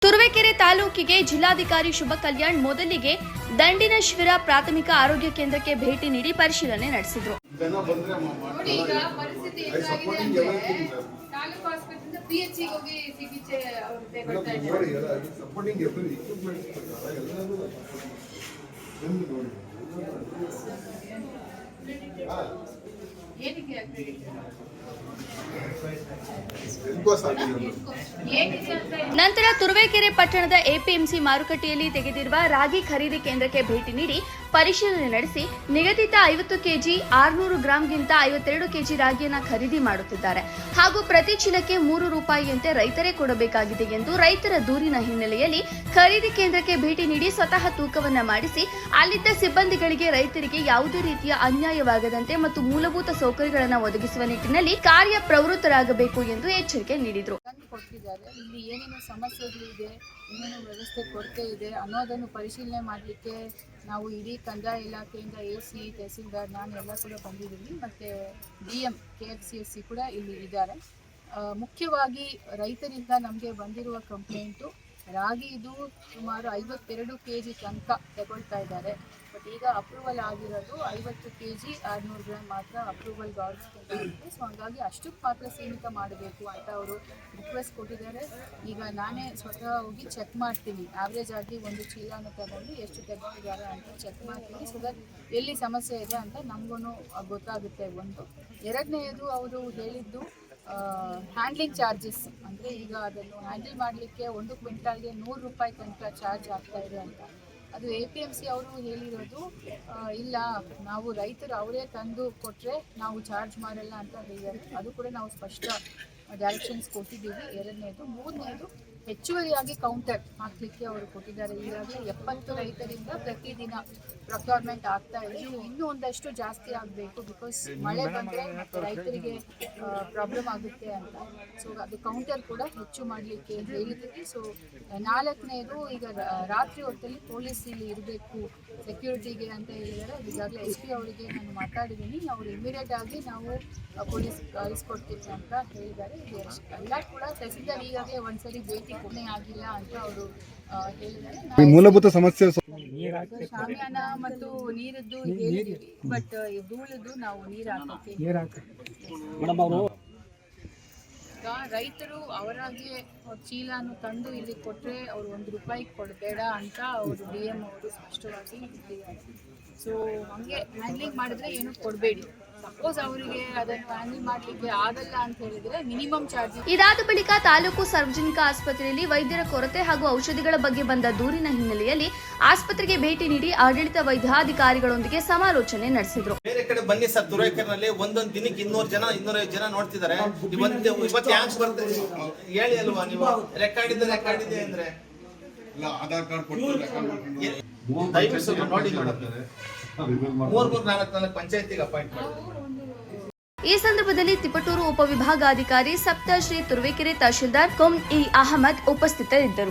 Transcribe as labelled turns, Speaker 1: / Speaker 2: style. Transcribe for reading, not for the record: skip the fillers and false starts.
Speaker 1: ತುರುವೇಕೆರೆ ತಾಲೂಕಿಗೆ ಜಿಲ್ಲಾಧಿಕಾರಿ ಶುಭ ಕಲ್ಯಾಣ್ ಮೊದಲಿಗೆ ದಂಡಿನಶಿವಿರ ಪ್ರಾಥಮಿಕ ಆರೋಗ್ಯ ಕೇಂದ್ರಕ್ಕೆ ಭೇಟಿ ನೀಡಿ ಪರಿಶೀಲನೆ ನಡೆಸಿದರು. ನಂತರ ತುರುವೇಕೆರೆ ಪಟ್ಟಣದ ಎಪಿಎಂಸಿ ಮಾರುಕಟ್ಟೆಯಲ್ಲಿ ತೆಗೆದಿರುವ ರಾಗಿ ಖರೀದಿ ಕೇಂದ್ರಕ್ಕೆ ಭೇಟಿ ನೀಡಿ ಪರಿಶೀಲನೆ ನಡೆಸಿ ನಿಗದಿತ 50 ಕೆಜಿ 600 ಗ್ರಾಂಗಿಂತ 52 ಕೆಜಿ ರಾಗಿಯನ್ನು ಖರೀದಿ ಮಾಡುತ್ತಿದ್ದಾರೆ ಹಾಗೂ ಪ್ರತಿ ಚೀಲಕ್ಕೆ 3 ರೂಪಾಯಿಯಂತೆ ರೈತರೇ ಕೊಡಬೇಕಾಗಿದೆ ಎಂದು ರೈತರ ದೂರಿನ ಹಿನ್ನೆಲೆಯಲ್ಲಿ ಖರೀದಿ ಕೇಂದ್ರಕ್ಕೆ ಭೇಟಿ ನೀಡಿ ಸ್ವತಃ ತೂಕವನ್ನ ಮಾಡಿಸಿ ಅಲ್ಲಿದ್ದ ಸಿಬ್ಬಂದಿಗಳಿಗೆ ರೈತರಿಗೆ ಯಾವುದೇ ರೀತಿಯ ಅನ್ಯಾಯವಾಗದಂತೆ ಮತ್ತು ಮೂಲಭೂತ ಸೌಕರ್ಯಗಳನ್ನು ಒದಗಿಸುವ ನಿಟ್ಟಿನಲ್ಲಿ ಕಾರ್ಯ ಪ್ರವೃತ್ತರಾಗಬೇಕು ಎಂದು ಎಚ್ಚರಿಕೆ ನೀಡಿದರು.
Speaker 2: ಇಲ್ಲಿ ಏನೇನು ಸಮಸ್ಯೆಗಳಿದೆ, ಏನೇನು ವ್ಯವಸ್ಥೆ ಕೊರತೆ ಇದೆ ಅನ್ನೋದನ್ನು ಪರಿಶೀಲನೆ ಮಾಡಲಿಕ್ಕೆ ನಾವು ಇಡೀ ಕಂದಾಯ ಇಲಾಖೆಯಿಂದ AC ತಹಸೀಲ್ದಾರ್ ನಾನು ಎಲ್ಲ ಕೂಡ ಬಂದಿದ್ದೀನಿ. ಮತ್ತು DM KFCSC ಕೂಡ ಇಲ್ಲಿ ಇದ್ದಾರೆ. ಮುಖ್ಯವಾಗಿ ರೈತರಿಂದ ನಮಗೆ ಬಂದಿರುವ ಕಂಪ್ಲೇಂಟು ರಾಗಿ ಇದು ಸುಮಾರು 52 kg ತನಕ ತಗೊಳ್ತಾ ಇದ್ದಾರೆ. ಬಟ್ ಈಗ ಅಪ್ರೂವಲ್ ಆಗಿರೋದು 50 kg 600 ಗ್ರಾಮ್ ಮಾತ್ರ ಅಪ್ರೂವಲ್ ಗಾರ್ಡ್ಸ್. ಸೊ ಹಾಗಾಗಿ ಅಷ್ಟಕ್ಕೆ ಮಾತ್ರ ಸೀಮಿತ ಮಾಡಬೇಕು ಅಂತ ಅವರು ರಿಕ್ವೆಸ್ಟ್ ಕೊಟ್ಟಿದ್ದಾರೆ. ಈಗ ನಾನೇ ಸ್ವತಃ ಹೋಗಿ ಚೆಕ್ ಮಾಡ್ತೀನಿ, ಆವ್ರೇಜ್ ಆಗಿ ಒಂದು ಚೀಲನ ತಗೊಂಡು ಎಷ್ಟು ತೆಗೆದಿದ್ದಾರೆ ಅಂತ ಚೆಕ್ ಮಾಡ್ತೀನಿ. ಸೊ ದಟ್ ಎಲ್ಲಿ ಸಮಸ್ಯೆ ಇದೆ ಅಂತ ನಮಗೂ ಗೊತ್ತಾಗುತ್ತೆ. ಒಂದು ಎರಡನೇದು ಅವರು ಹೇಳಿದ್ದು ಹ್ಯಾಂಡ್ಲಿಂಗ್ ಚಾರ್ಜಸ್, ಅಂದರೆ ಈಗ ಅದನ್ನು ಹ್ಯಾಂಡಲ್ ಮಾಡಲಿಕ್ಕೆ 1 ಕ್ವಿಂಟಾಲ್ಗೆ 100 ರೂಪಾಯಿ ತನಕ ಚಾರ್ಜ್ ಆಗ್ತಾ ಇದೆ ಅಂತ. ಅದು APMC ಅವರು ಹೇಳಿರೋದು ಇಲ್ಲ, ನಾವು ರೈತರು ಅವರೇ ತಂದು ಕೊಟ್ಟರೆ ನಾವು ಚಾರ್ಜ್ ಮಾಡಲ್ಲ ಅಂತ ಹೇಳಿದ್ದಾರೆ. ಅದು ಕೂಡ ನಾವು ಸ್ಪಷ್ಟ ಡೈರೆಕ್ಷನ್ಸ್ ಕೊಟ್ಟಿದ್ದೀವಿ. ಎರಡನೇದು. ಮೂರನೇದು ಹೆಚ್ಚುವರಿಯಾಗಿ ಕೌಂಟರ್ ಹಾಕಲಿಕ್ಕೆ ಅವರು ಕೊಟ್ಟಿದ್ದಾರೆ. ಈಗಾಗಲೇ 70 ರೈತರಿಂದ ಪ್ರತಿದಿನ ಪ್ರೊಕ್ಯೂರ್ಮೆಂಟ್ ಆಗ್ತಾ ಇದೆ. ಇನ್ನೂ ಒಂದಷ್ಟು ಜಾಸ್ತಿ ಆಗಬೇಕು, ಬಿಕಾಸ್ ಮಳೆ ಬಂದರೆ ರೈತರಿಗೆ ಪ್ರಾಬ್ಲಮ್ ಆಗುತ್ತೆ ಅಂತ. ಸೊ ಅದು ಕೌಂಟರ್ ಕೂಡ ಹೆಚ್ಚು ಮಾಡಲಿಕ್ಕೆ ಹೇಳಿದ್ದೀವಿ. ಸೊ ನಾಲ್ಕನೇದು, ಈಗ ರಾತ್ರಿ ಹೊತ್ತಲ್ಲಿ ಪೊಲೀಸ್ ಇಲ್ಲಿ ಇರಬೇಕು ಸೆಕ್ಯೂರಿಟಿಗೆ ಅಂತ ಹೇಳಿದ್ದಾರೆ. ಈಗಾಗಲೇ SP ಅವರಿಗೆ ನಾನು ಮಾತಾಡಿದ್ದೀನಿ. ಅವರು ಇಮಿಡಿಯೇಟ್ ಆಗಿ ನಾವು ಪೊಲೀಸ್ ಕಳಿಸ್ಕೊಡ್ತೀವಿ ಅಂತ ಹೇಳಿದ್ದಾರೆ. ಎಲ್ಲ ಕೂಡ ತಹಸೀಲ್ದಾರ್ ಈಗಾಗಲೇ ಒಂದ್ಸರಿ ಭೇಟಿ ಕೊನೆ ಆಗಿಲ್ಲ ಅಂತ ಅವರು ಹೇಳಿದ್ದಾರೆ.
Speaker 3: ಮೂಲಭೂತ ಸಮಸ್ಯೆ
Speaker 2: ಶಾಮಿಯಾನ ಮತ್ತು ನೀರದ್ದು ಹೇಳಿದ್ದೀವಿ, ಬಟ್ ಧೂಳದ್ದು ನಾವು ನೀರು ಹಾಕಕ್ಕೆ ರೈತರು ಅವರಾಗೆ ಚೀಲನ್ನು ತಂದು ಇಲ್ಲಿ ಕೊಟ್ಟರೆ ಅವರು 1 ರೂಪಾಯಿ ಕೊಡಬೇಡ ಅಂತ ಅವರು DM ಅವರು ಸ್ಪಷ್ಟವಾಗಿ ಹೇಳಿದ್ದಾರೆ. ಸೊ ಹಂಗೆ ಹ್ಯಾಂಡ್ಲಿಂಗ್ ಮಾಡಿದ್ರೆ ಏನು ಕೊಡಬೇಡಿ. ಸಪೋಸ್ ಅವರಿಗೆ ಅದನ್ನು ಹ್ಯಾಂಡಲ್ ಮಾಡಲಿಕ್ಕೆ ಆಗಲ್ಲ ಅಂತ ಹೇಳಿದ್ರೆ ಮಿನಿಮಮ್ ಚಾರ್ಜ್.
Speaker 1: ಇದಾದ ಬಳಿಕ ತಾಲೂಕು ಸಾರ್ವಜನಿಕ ಆಸ್ಪತ್ರೆಯಲ್ಲಿ ವೈದ್ಯರ ಕೊರತೆ ಹಾಗೂ ಔಷಧಿಗಳ ಬಗ್ಗೆ ಬಂದ ದೂರಿನ ಹಿನ್ನೆಲೆಯಲ್ಲಿ ಆಸ್ಪತ್ರೆಗೆ ಭೇಟಿ ನೀಡಿ ಆಡಳಿತ ವೈದ್ಯಾಧಿಕಾರಿಗಳೊಂದಿಗೆ ಸಮಾಲೋಚನೆ ನಡೆಸಿದರು.
Speaker 4: ಬೇರೆ ಕಡೆ ಬನ್ನಿ ಸರ್, ತುರುವೇಕೆರೆನಲ್ಲಿ ಒಂದೊಂದು ದಿನಕ್ಕೆ 200 ಜನ ನೋಡ್ತಿದ್ದಾರೆ. ಇವತ್ತು ಹ್ಯಾಂಕ್ಸ್ ಬರ್ತದೆ ಹೇಳಿ ಅಲ್ವಾ ನೀವು? ರೆಕಾರ್ಡ್ ಇದೆ ಅಂದ್ರೆ
Speaker 3: ಆಧಾರ್ ಕಾರ್ಡ್
Speaker 4: ದಯವಿಟ್ಟು ನೋಡಿ ಮೇಡಮ್. 3-4 ಪಂಚಾಯತಿಗೆ ಅಪಾಯಿಂಟ್ ಮಾಡಿ.
Speaker 1: ಈ ಸಂದರ್ಭದಲ್ಲಿ ತಿಪಟೂರು ಉಪವಿಭಾಗಾಧಿಕಾರಿ ಸಪ್ತ ಶ್ರೀ ತುರುವೇಕೆರೆ ತಹಶೀಲ್ದಾರ್ ಕೊಂ ಇ ಅಹಮದ್ ಉಪಸ್ಥಿತರಿದ್ದರು.